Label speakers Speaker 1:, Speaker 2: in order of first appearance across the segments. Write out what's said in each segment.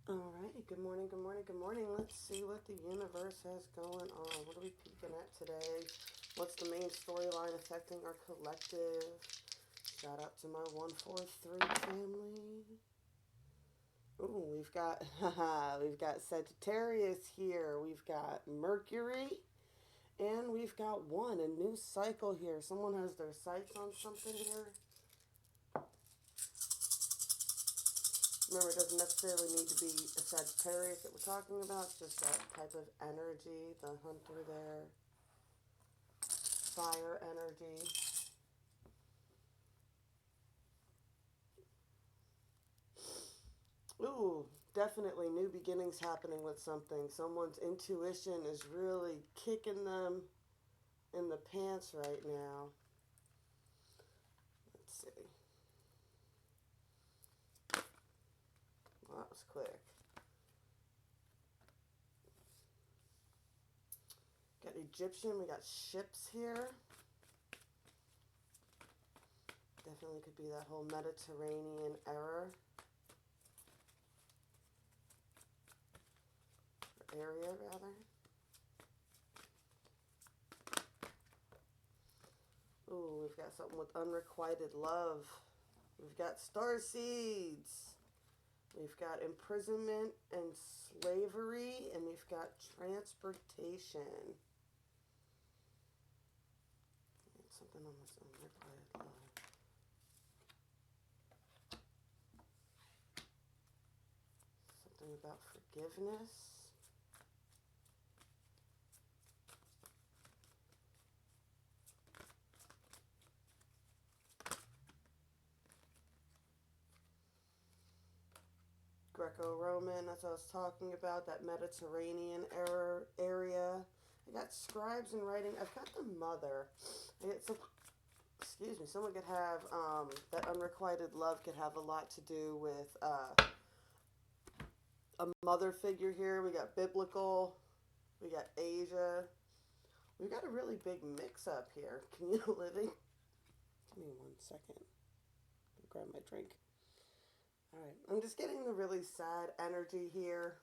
Speaker 1: Alrighty, good morning, good morning, good morning. Let's see what the universe has going on. What are we peeking at today? What's the main storyline affecting our collective? Shout out to my 143 family. Ooh, we've got Sagittarius here. We've got Mercury, and we've got a new cycle here. Someone has their sights on something here. Remember, it doesn't necessarily need to be a Sagittarius that we're talking about. It's just that type of energy, the hunter there. Fire energy. Ooh, definitely new beginnings happening with something. Someone's intuition is really kicking them in the pants right now. Let's see. Well, that was quick. Got Egyptian, we got ships here. Definitely could be that whole Mediterranean era. Area, rather. Ooh, we've got something with unrequited love. We've got star seeds. We've got imprisonment and slavery, and we've got transportation. And something on this unrequited love. Something about forgiveness. Greco-Roman, that's what I was talking about, that Mediterranean area. I got scribes and writing. I've got the mother. I got some, excuse me, someone could have, that unrequited love could have a lot to do with a mother figure here. We got biblical. We got Asia. We got a really big mix up here. Communal living. Give me 1 second. Grab my drink. Alright, I'm just getting the really sad energy here.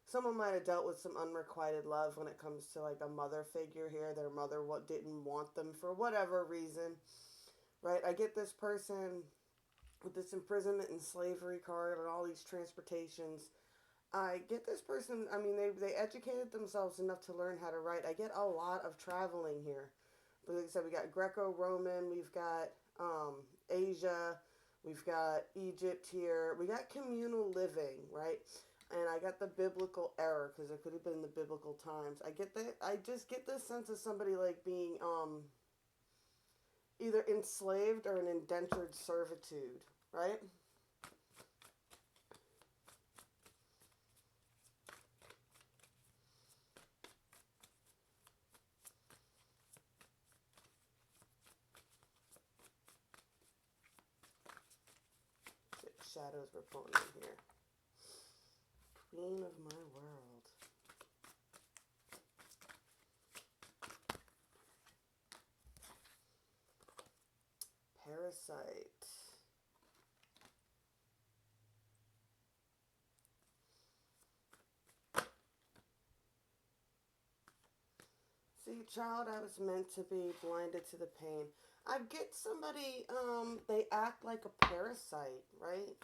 Speaker 1: Someone might have dealt with some unrequited love when it comes to like a mother figure here. Their mother didn't want them for whatever reason, right? I get this person with this imprisonment and slavery card and all these transportations. I get this person, I mean, they educated themselves enough to learn how to write. I get a lot of traveling here. But like I said, we got Greco-Roman, we've got Asia, we've got Egypt here, we got communal living, right? And I got the biblical era because it could have been the biblical times. I just get this sense of somebody like being either enslaved or an indentured servitude, right? Shadows were pulling in here. Queen of my world. Parasite. See, child, I was meant to be blinded to the pain. I get somebody, they act like a parasite, right?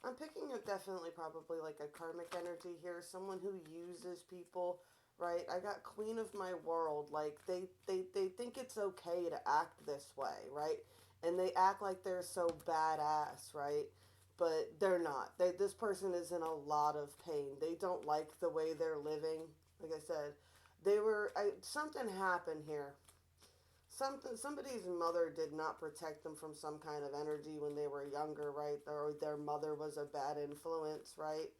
Speaker 1: I'm picking up definitely probably like a karmic energy here, someone who uses people, right? I got queen of my world, like they think it's okay to act this way, right? And they act like they're so badass, right? But they're not. This person is in a lot of pain. They don't like the way they're living. Like I said, something happened here. Somebody's mother did not protect them from some kind of energy when they were younger, right? Or their mother was a bad influence, right?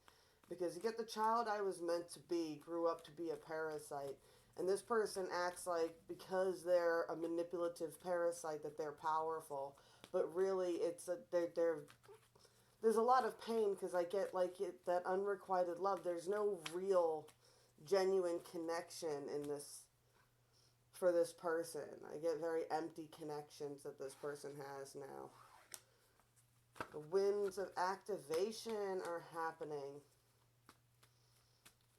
Speaker 1: Because you get the child I was meant to be grew up to be a parasite, and this person acts like because they're a manipulative parasite that they're powerful, but really there's a lot of pain because I get like that unrequited love. There's no real genuine connection in this for this person. I get very empty connections that this person has now. The winds of activation are happening.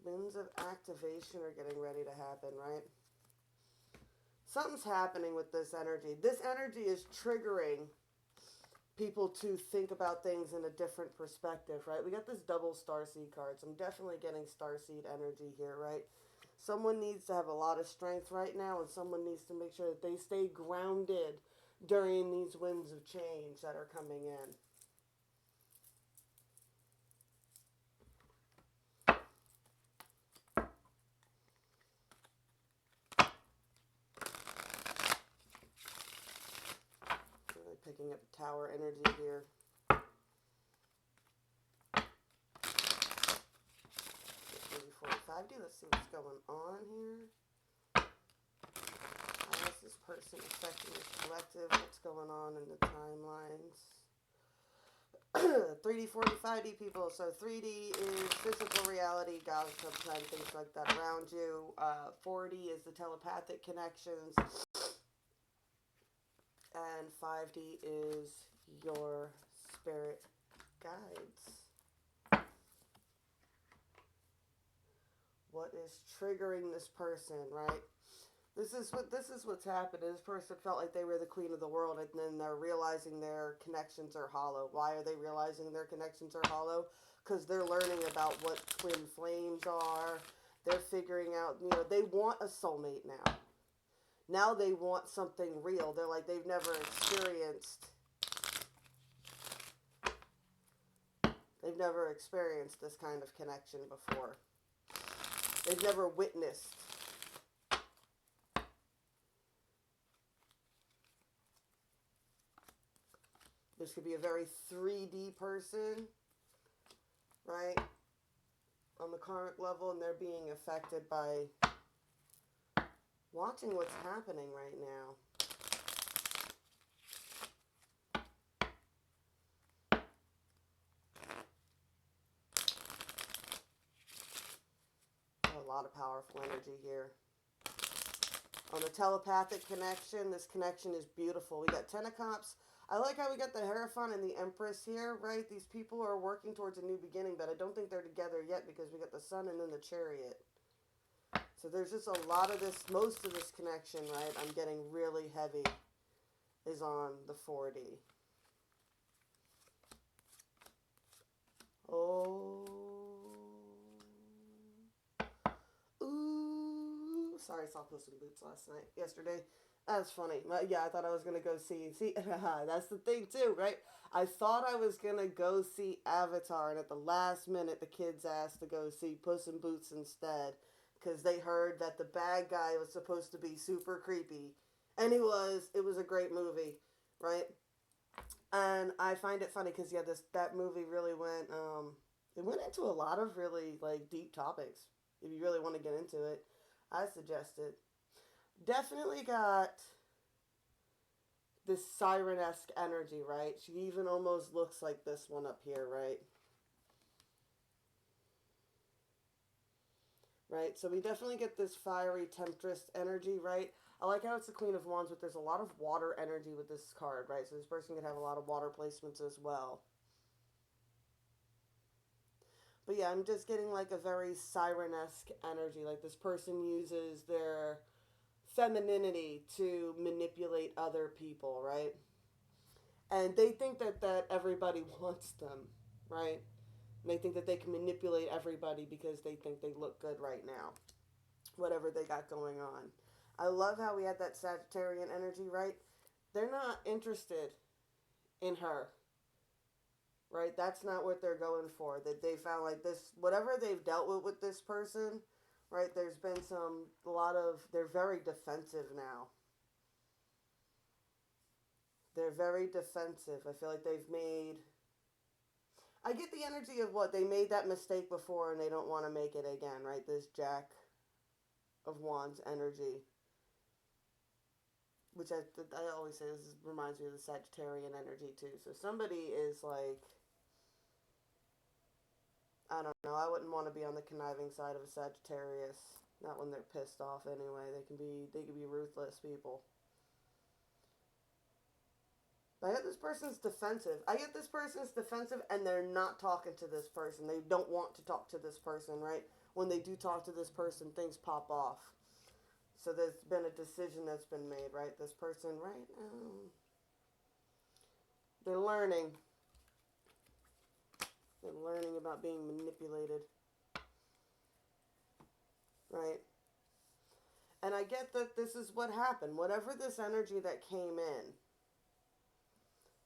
Speaker 1: Winds of activation are getting ready to happen, right? Something's happening with this energy. This energy is triggering people to think about things in a different perspective, right? We got this double starseed card, so I'm definitely getting starseed energy here, right? Someone needs to have a lot of strength right now, and someone needs to make sure that they stay grounded during these winds of change that are coming in. Really picking up tower energy here. 45D. Let's see what's going on here. How is this person affecting this collective? What's going on in the timelines? 3D, 45D people. So 3D is physical reality, God, subtime, things like that around you. 4D is the telepathic connections. And 5D is your spirit guides. What is triggering this person, right? This is what's happened. This person felt like they were the queen of the world, and then they're realizing their connections are hollow. Why are they realizing their connections are hollow? Because they're learning about what twin flames are. They're figuring out, they want a soulmate now. Now they want something real. They're like, they've never experienced this kind of connection before. They've never witnessed. This could be a very 3D person, right? On the karmic level, and they're being affected by watching what's happening right now. A lot of powerful energy here. On the telepathic connection, this connection is beautiful. We got Ten of Cups. I like how we got the Hierophant and the Empress here, right? These people are working towards a new beginning, but I don't think they're together yet because we got the Sun and then the Chariot. So there's just a lot of this, most of this connection, right? I'm getting really heavy is on the 4D. Oh. Ooh. Sorry, I saw Puss in Boots yesterday. That's funny. Yeah, I thought I was going to go see, that's the thing too, right? I thought I was going to go see Avatar, and at the last minute, the kids asked to go see Puss in Boots instead, because they heard that the bad guy was supposed to be super creepy. And it was a great movie, right? And I find it funny because, yeah, that movie really went, it went into a lot of really, like, deep topics. If you really want to get into it, I suggest it. Definitely got this siren-esque energy, right? She even almost looks like this one up here, right? Right, so we definitely get this fiery temptress energy, right? I like how it's the Queen of Wands, but there's a lot of water energy with this card, right? So this person could have a lot of water placements as well. But yeah, I'm just getting like a very siren-esque energy. Like this person uses their femininity to manipulate other people, right? And they think that everybody wants them, right? And they think that they can manipulate everybody because they think they look good right now. Whatever they got going on. I love how we had that Sagittarian energy, right? They're not interested in her, right? That's not what they're going for. That they found like this, whatever they've dealt with this person, right? There's been they're very defensive now. They're very defensive. I feel like I get the energy of what they made that mistake before and they don't want to make it again, right? This Jack of Wands energy. Which I always say this reminds me of the Sagittarian energy too. So somebody is like, I don't know, I wouldn't want to be on the conniving side of a Sagittarius. Not when they're pissed off anyway. They can be ruthless people. I get this person's defensive. I get this person's defensive and they're not talking to this person. They don't want to talk to this person, right? When they do talk to this person, things pop off. So there's been a decision that's been made, right? This person, right? They're learning. They're learning about being manipulated, right? And I get that this is what happened. Whatever this energy that came in,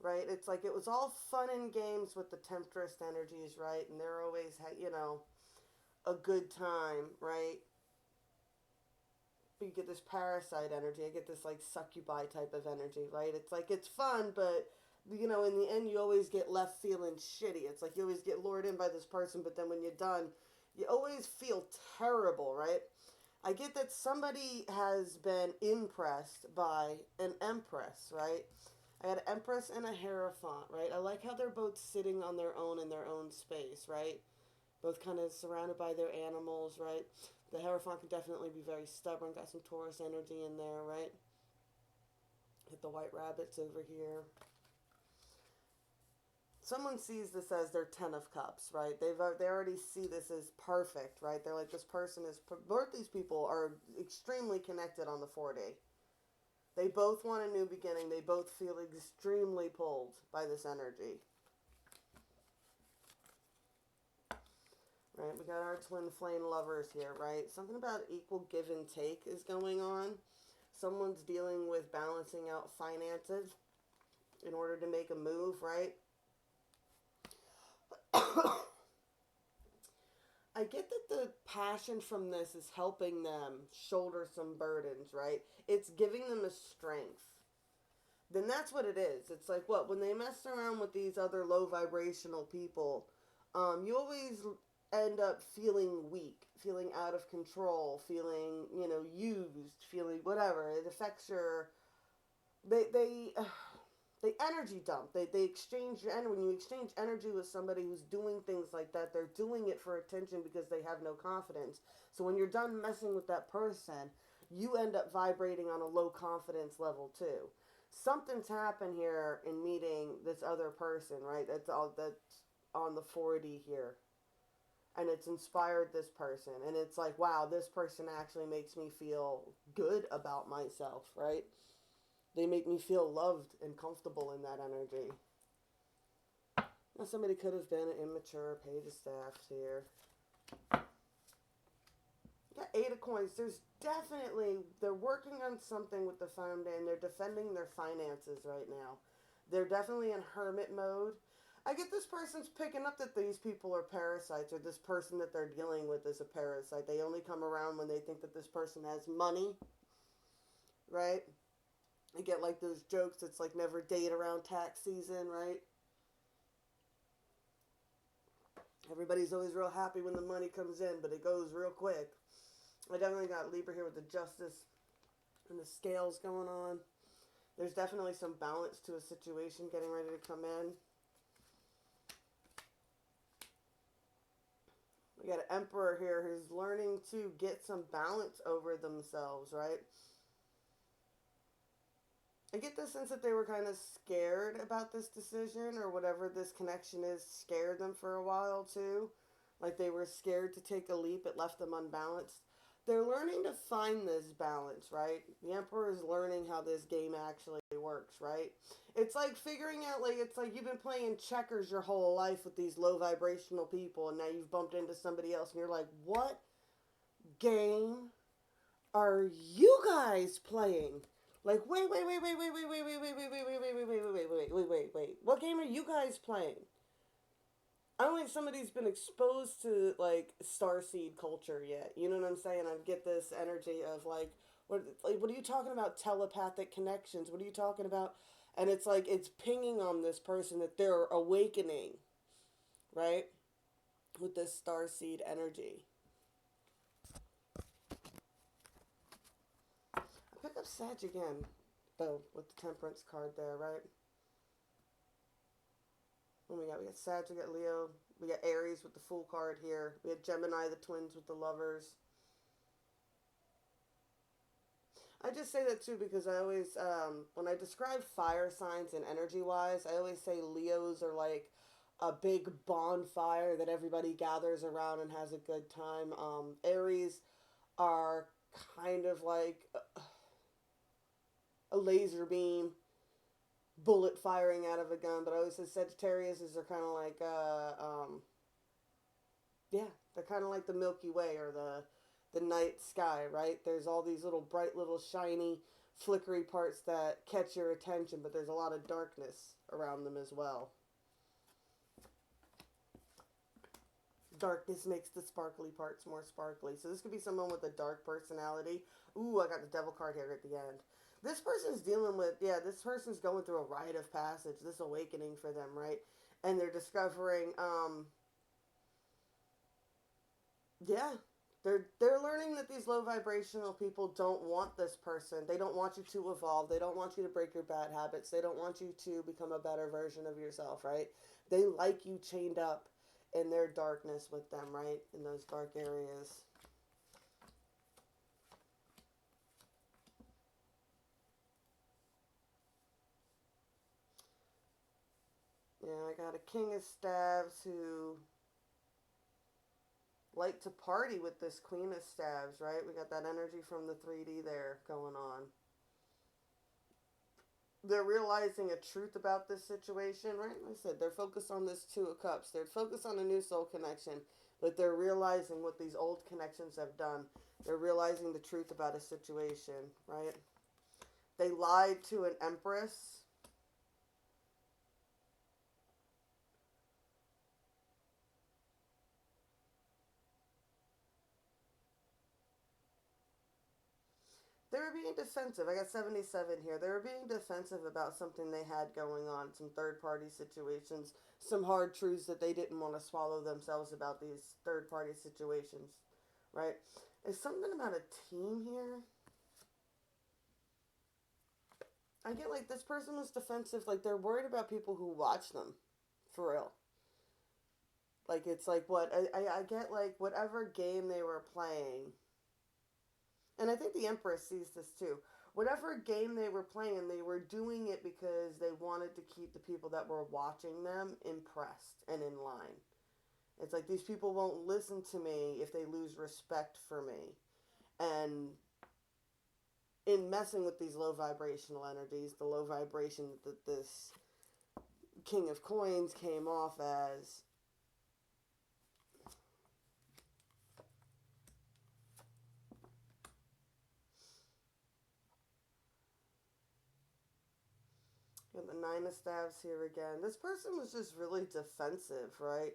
Speaker 1: right? It's like it was all fun and games with the temptress energies, right? And they're always, a good time, right? But you get this parasite energy. I get this like succubi type of energy, right? It's like it's fun, but in the end, you always get left feeling shitty. It's like you always get lured in by this person, but then when you're done, you always feel terrible, right? I get that somebody has been impressed by an empress, right? I had an empress and a hierophant, right? I like how they're both sitting on their own in their own space, right? Both kind of surrounded by their animals, right? The hierophant can definitely be very stubborn, got some Taurus energy in there, right? Hit the white rabbits over here. Someone sees this as their 10 of cups, right? They already see this as perfect, right? They're like, this person is, both these people are extremely connected on the 4D. They both want a new beginning. They both feel extremely pulled by this energy. Right, we got our twin flame lovers here, right? Something about equal give and take is going on. Someone's dealing with balancing out finances in order to make a move, right? I get that the passion from this is helping them shoulder some burdens, right? It's giving them a strength. Then that's what it is. It's like, what, when they mess around with these other low vibrational people, you always end up feeling weak, feeling out of control, feeling, used, feeling whatever. It affects your, they energy dump. They exchange your energy. When you exchange energy with somebody who's doing things like that, they're doing it for attention because they have no confidence. So when you're done messing with that person, you end up vibrating on a low confidence level too. Something's happened here in meeting this other person, right? That's on the 4D here. And it's inspired this person. And it's like, wow, this person actually makes me feel good about myself, right? They make me feel loved and comfortable in that energy. Now, somebody could have been an immature page of staffs here. Got 8 of coins. There's definitely, they're working on something with the foundation. They're defending their finances right now. They're definitely in hermit mode. I get this person's picking up that these people are parasites, or this person that they're dealing with is a parasite. They only come around when they think that this person has money, right? I get like those jokes, it's like never date around tax season, right? Everybody's always real happy when the money comes in, but it goes real quick. I definitely got Libra here with the justice and the scales going on. There's definitely some balance to a situation getting ready to come in. We got an emperor here who's learning to get some balance over themselves, right? I get the sense that they were kind of scared about this decision, or whatever this connection is scared them for a while too. Like they were scared to take a leap, it left them unbalanced. They're learning to find this balance, right? The Emperor is learning how this game actually works, right? It's like figuring out, like, it's like you've been playing checkers your whole life with these low vibrational people, and now you've bumped into somebody else, and you're like, what game are you guys playing? Like, wait. What game are you guys playing? I don't think somebody's been exposed to, like, starseed culture yet. You know what I'm saying? I get this energy of, like, what are you talking about? Telepathic connections. What are you talking about? And it's like, it's pinging on this person that they're awakening, right? With this starseed energy. I pick up Sag again, though, with the Temperance card there, right? What we got? We got Sag, we got Leo, we got Aries with the Fool card here. We had Gemini, the twins with the Lovers. I just say that too because I always, when I describe fire signs and energy wise, I always say Leos are like a big bonfire that everybody gathers around and has a good time. Aries are kind of like a laser beam, bullet firing out of a gun. But I always say Sagittarius are kind of like, yeah, they're kind of like the Milky Way or the night sky, right? There's all these little bright, little shiny, flickery parts that catch your attention, but there's a lot of darkness around them as well. Darkness makes the sparkly parts more sparkly. So this could be someone with a dark personality. Ooh, I got the devil card here at the end. This person's dealing with, yeah, this person's going through a rite of passage, this awakening for them, right? And they're discovering, yeah, they're learning that these low vibrational people don't want this person. They don't want you to evolve. They don't want you to break your bad habits. They don't want you to become a better version of yourself, right? They like you chained up in their darkness with them, right? In those dark areas. Yeah, I got a King of Staves who like to party with this Queen of Staves, right? We got that energy from the 3D there going on. They're realizing a truth about this situation, right? Like I said, they're focused on this Two of Cups. They're focused on a new soul connection, but they're realizing what these old connections have done. They're realizing the truth about a situation, right? They lied to an empress. They were being defensive. I got 77 here. They were being defensive about something they had going on, some third party situations, some hard truths that they didn't want to swallow themselves about these third party situations, right? There's something about a team here. I get like this person was defensive, like they're worried about people who watch them, for real. Like it's like what I get like whatever game they were playing, and I think the Empress sees this too. Whatever game they were playing, they were doing it because they wanted to keep the people that were watching them impressed and in line. It's like these people won't listen to me if they lose respect for me. And in messing with these low vibrational energies, the low vibration that this King of Coins came off as, got the Nine of Staves here again. This person was just really defensive, right?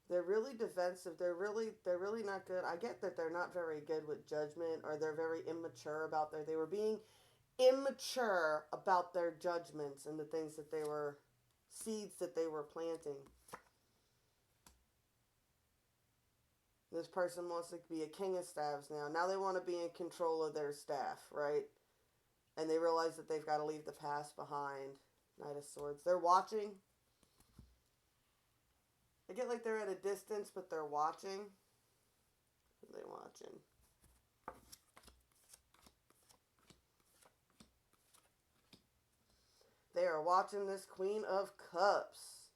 Speaker 1: They're really defensive. They're really not good. I get that they're not very good with judgment, or they're very immature about they were being immature about their judgments and the things that they were seeds that they were planting. This person wants to be a King of Staves now. Now they want to be in control of their staff, right? And they realize that they've got to leave the past behind. Knight of Swords. They're watching. I get like they're at a distance, but they're watching. What are they watching? They are watching this Queen of Cups.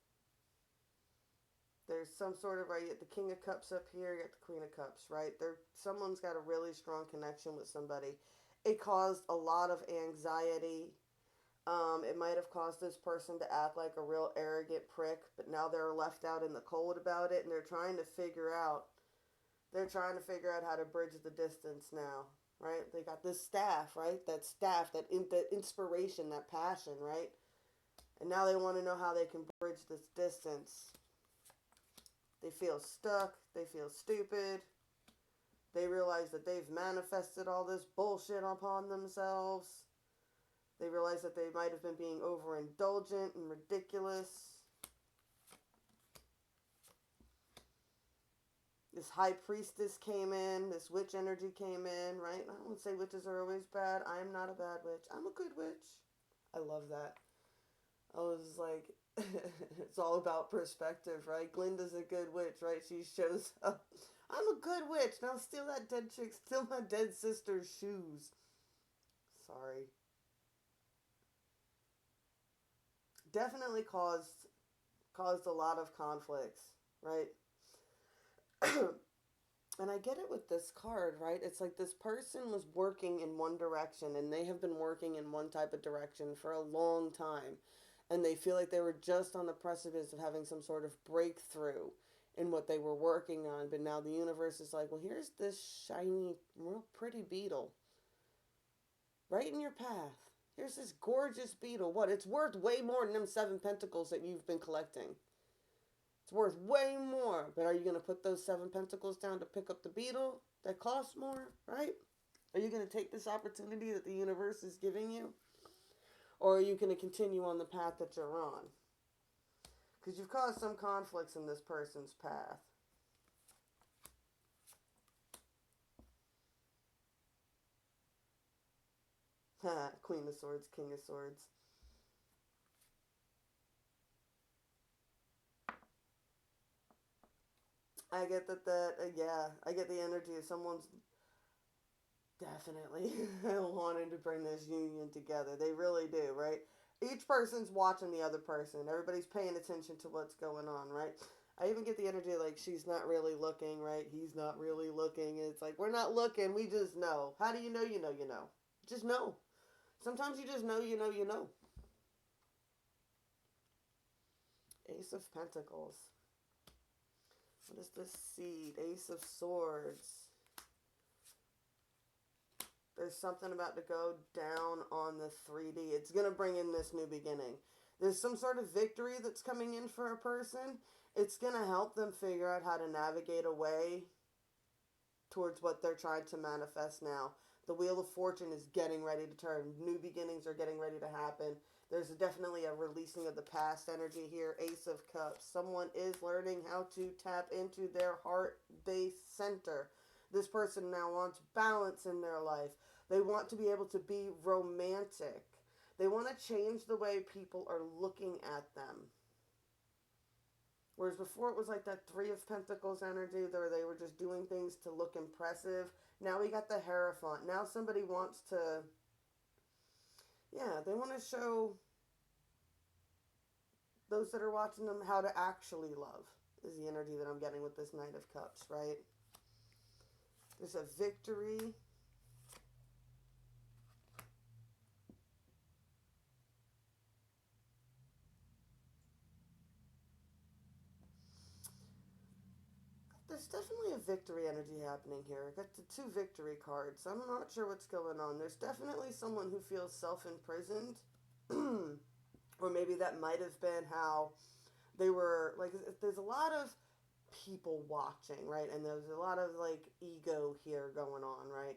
Speaker 1: There's some sort of, right, you get the King of Cups up here, you get the Queen of Cups, right? Someone's got a really strong connection with somebody. It caused a lot of anxiety. It might have caused this person to act like a real arrogant prick, but now they're left out in the cold about it, and they're trying to figure out how to bridge the distance now, right? They got this staff, right? That staff, that inspiration, that passion, right? And now they want to know how they can bridge this distance. They feel stuck. They feel stupid. They realize that they've manifested all this bullshit upon themselves. They realize that they might have been being overindulgent and ridiculous. This high priestess came in. This witch energy came in, right? I wouldn't say witches are always bad. I am not a bad witch. I'm a good witch. I love that. I was like, it's all about perspective, right? Glinda's a good witch, right? She shows up. I'm a good witch. Now steal that dead chick, steal my dead sister's shoes. Sorry. Definitely caused a lot of conflicts, right? And I get it with this card, right? It's like this person was working in one direction and they have been working in one type of direction for a long time. And they feel like they were just on the precipice of having some sort of breakthrough in what they were working on. But now the universe is like, well, here's this shiny, real pretty beetle right in your path. Here's this gorgeous beetle. What? It's worth way more than them 7 pentacles that you've been collecting. It's worth way more. But are you going to put those 7 pentacles down to pick up the beetle that costs more, right? Are you going to take this opportunity that the universe is giving you? Or are you going to continue on the path that you're on? Because you've caused some conflicts in this person's path. Queen of Swords, King of Swords. I get yeah, I get the energy of someone's definitely wanting to bring this union together. They really do, right? Each person's watching the other person. Everybody's paying attention to what's going on, right? I even get the energy like she's not really looking, right? He's not really looking. It's like, we're not looking, we just know. How do you know you know you know? Just know. Sometimes you just know you know you know. Ace of Pentacles. What is this seed? Ace of Swords. There's something about to go down on the 3D. It's going to bring in this new beginning. There's some sort of victory that's coming in for a person. It's going to help them figure out how to navigate a way towards what they're trying to manifest now. The Wheel of Fortune is getting ready to turn. New beginnings are getting ready to happen. There's definitely a releasing of the past energy here. Ace of Cups. Someone is learning how to tap into their heart-based center. This person now wants balance in their life. They want to be able to be romantic. They want to change the way people are looking at them. Whereas before it was like that Three of Pentacles energy where they were just doing things to look impressive. Now we got the Hierophant. Now somebody wants to, yeah, they want to show those that are watching them how to actually love, is the energy that I'm getting with this Knight of Cups, right? There's a victory. There's definitely a victory energy happening here. I got the 2 victory cards. I'm not sure what's going on. There's definitely someone who feels self-imprisoned. Or maybe that might have been how they were, like, there's a lot of people watching, right? And there's a lot of, like, ego here going on, right?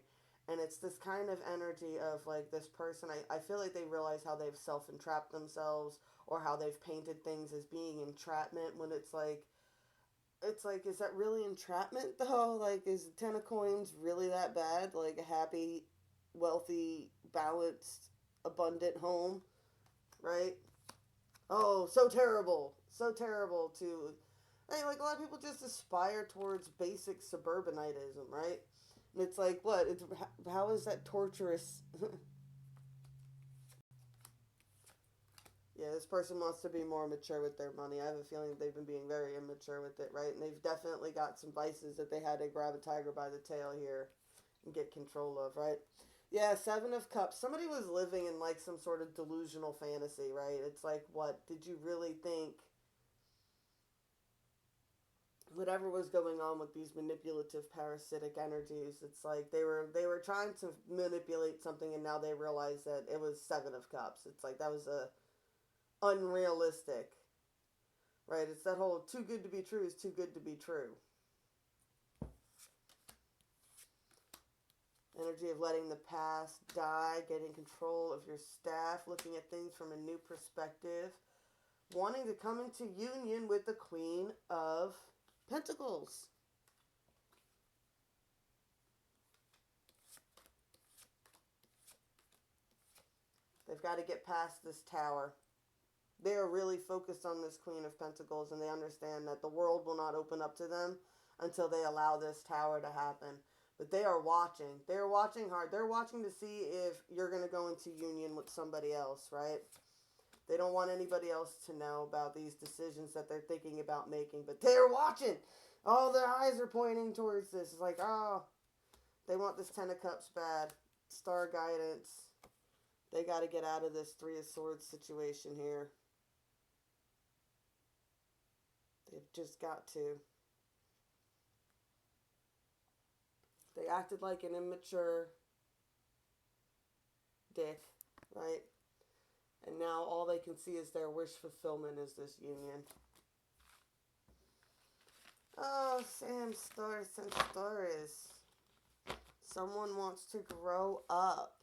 Speaker 1: And it's this kind of energy of, like, this person, I feel like they realize how they've self-entrapped themselves or how they've painted things as being entrapment when it's like, is that really entrapment though? Like, is 10 of coins really that bad? Like a happy, wealthy, balanced, abundant home, right? Oh, so terrible. So terrible to, like a lot of people just aspire towards basic suburbanitism, right? And it's like, what? How is that torturous? Yeah, this person wants to be more mature with their money. I have a feeling they've been being very immature with it, right? And they've definitely got some vices that they had to grab a tiger by the tail here and get control of, right? Yeah, 7 of Cups. Somebody was living in like some sort of delusional fantasy, right? It's like, what? Did you really think whatever was going on with these manipulative parasitic energies, it's like they were trying to manipulate something and now they realize that it was 7 of Cups. It's like that was a unrealistic, right? It's that whole too good to be true is too good to be true. Energy of letting the past die, getting control of your staff, looking at things from a new perspective, wanting to come into union with the Queen of Pentacles. They've got to get past this tower. They are really focused on this Queen of Pentacles, and they understand that the world will not open up to them until they allow this tower to happen. But they are watching. They are watching hard. They're watching to see if you're going to go into union with somebody else, right? They don't want anybody else to know about these decisions that they're thinking about making, but they're watching. All their eyes are pointing towards this. It's like, oh, they want this Ten of Cups bad. Star guidance. They got to get out of this Three of Swords situation here. They've just got to. They acted like an immature dick, right? And now all they can see is their wish fulfillment is this union. Oh, Sam Stories and Stories. Someone wants to grow up.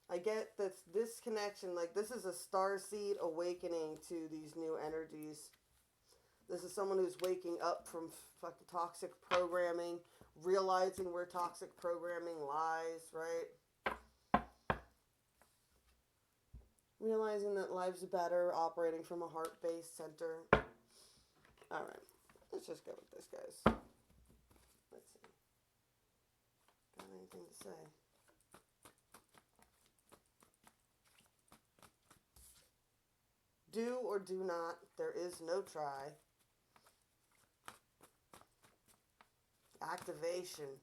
Speaker 1: I get that this connection, like this is a starseed awakening to these new energies. This is someone who's waking up from fucking toxic programming, realizing where toxic programming lies, right? Realizing that life's better operating from a heart-based center. Alright, let's just go with this, guys. Let's see. Got anything to say? Do or do not, there is no try. Activation.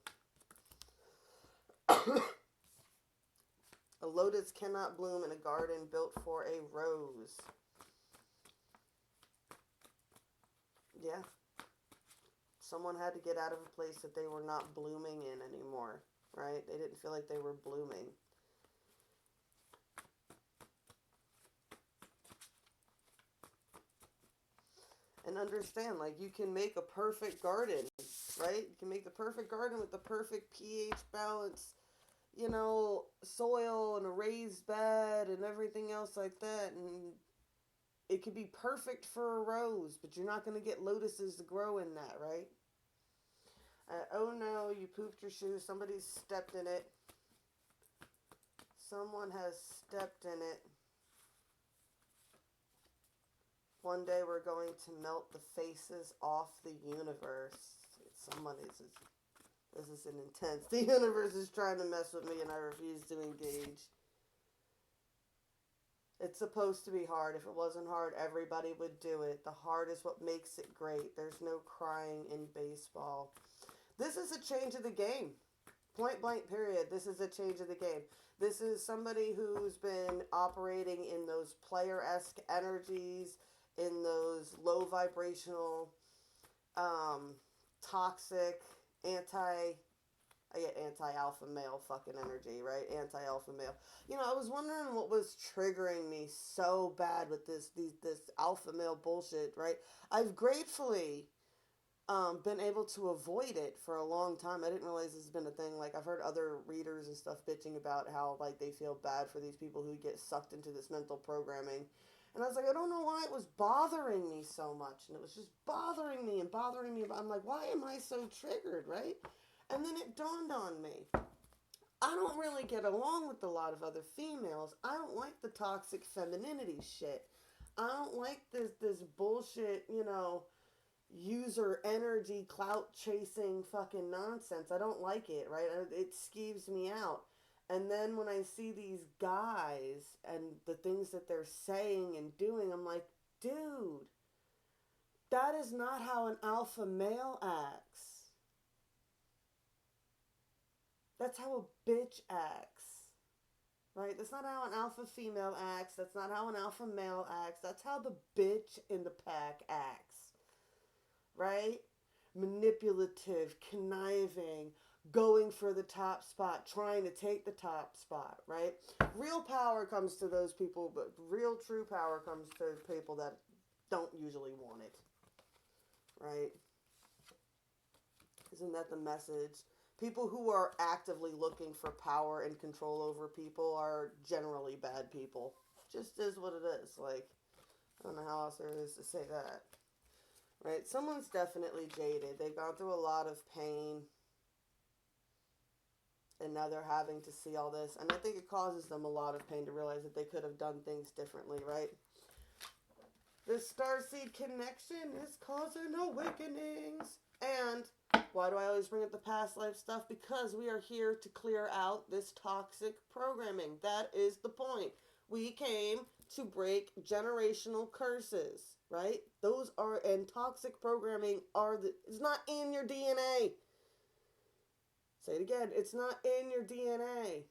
Speaker 1: A lotus cannot bloom in a garden built for a rose. Yeah. Someone had to get out of a place that they were not blooming in anymore, right? They didn't feel like they were blooming. And understand, like, you can make a perfect garden, right? You can make the perfect garden with the perfect pH balance, you know, soil and a raised bed and everything else like that. And it could be perfect for a rose, but you're not going to get lotuses to grow in that, right? Oh no, you pooped your shoe. Somebody stepped in it. Someone has stepped in it. One day we're going to melt the faces off the universe. This is an intense. The universe is trying to mess with me and I refuse to engage. It's supposed to be hard. If it wasn't hard, everybody would do it. The hard is what makes it great. There's no crying in baseball. This is a change of the game. Point blank period. This is a change of the game. This is somebody who's been operating in those player-esque energies, in those low vibrational, toxic, anti-alpha male fucking energy, right? Anti-alpha male. You know, I was wondering what was triggering me so bad with this alpha male bullshit, right? I've gratefully been able to avoid it for a long time. I didn't realize this has been a thing. Like, I've heard other readers and stuff bitching about how, like, they feel bad for these people who get sucked into this mental programming. And I was like, I don't know why it was bothering me so much. And it was just bothering me and bothering me. I'm like, why am I so triggered, right? And then it dawned on me. I don't really get along with a lot of other females. I don't like the toxic femininity shit. I don't like this bullshit, you know, user energy, clout chasing fucking nonsense. I don't like it, right? It skeeves me out. And then when I see these guys and the things that they're saying and doing, I'm like, dude, that is not how an alpha male acts. That's how a bitch acts. Right? That's not how an alpha female acts. That's not how an alpha male acts. That's how the bitch in the pack acts. Right? Manipulative, conniving, going for the top spot, trying to take the top spot, right? Real power comes to those people, but real true power comes to people that don't usually want it, right? Isn't that the message? People who are actively looking for power and control over people are generally bad people. Just is what it is. Like, I don't know how else there is to say that. Right? Someone's definitely jaded. They've gone through a lot of pain. And now they're having to see all this. And I think it causes them a lot of pain to realize that they could have done things differently, right? This starseed connection is causing awakenings. And why do I always bring up the past life stuff? Because we are here to clear out this toxic programming. That is the point. We came to break generational curses, right? Those are, and toxic programming it's not in your DNA. Say it again, it's not in your DNA.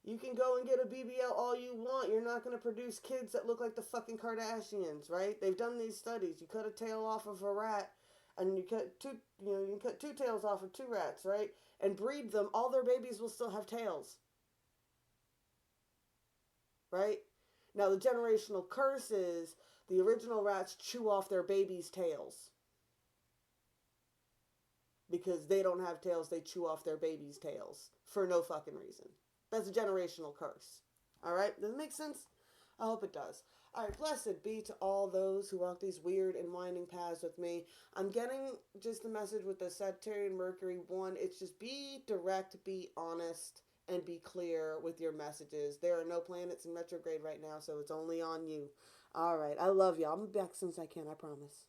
Speaker 1: You can go and get a BBL all you want. You're not going to produce kids that look like the fucking Kardashians, right? They've done these studies. You cut a tail off of a rat, and you cut you cut two tails off of two rats, right? And breed them. All their babies will still have tails, right? Now the generational curse is the original rats chew off their babies' tails because they don't have tails. They chew off their babies' tails for no fucking reason. That's a generational curse. All right? Does it make sense? I hope it does. All right, blessed be to all those who walk these weird and winding paths with me. I'm getting just the message with the Sagittarian Mercury one. It's just be direct, be honest, and be clear with your messages. There are no planets in retrograde right now, so it's only on you. All right, I love you. I'm back as soon as I can, I promise.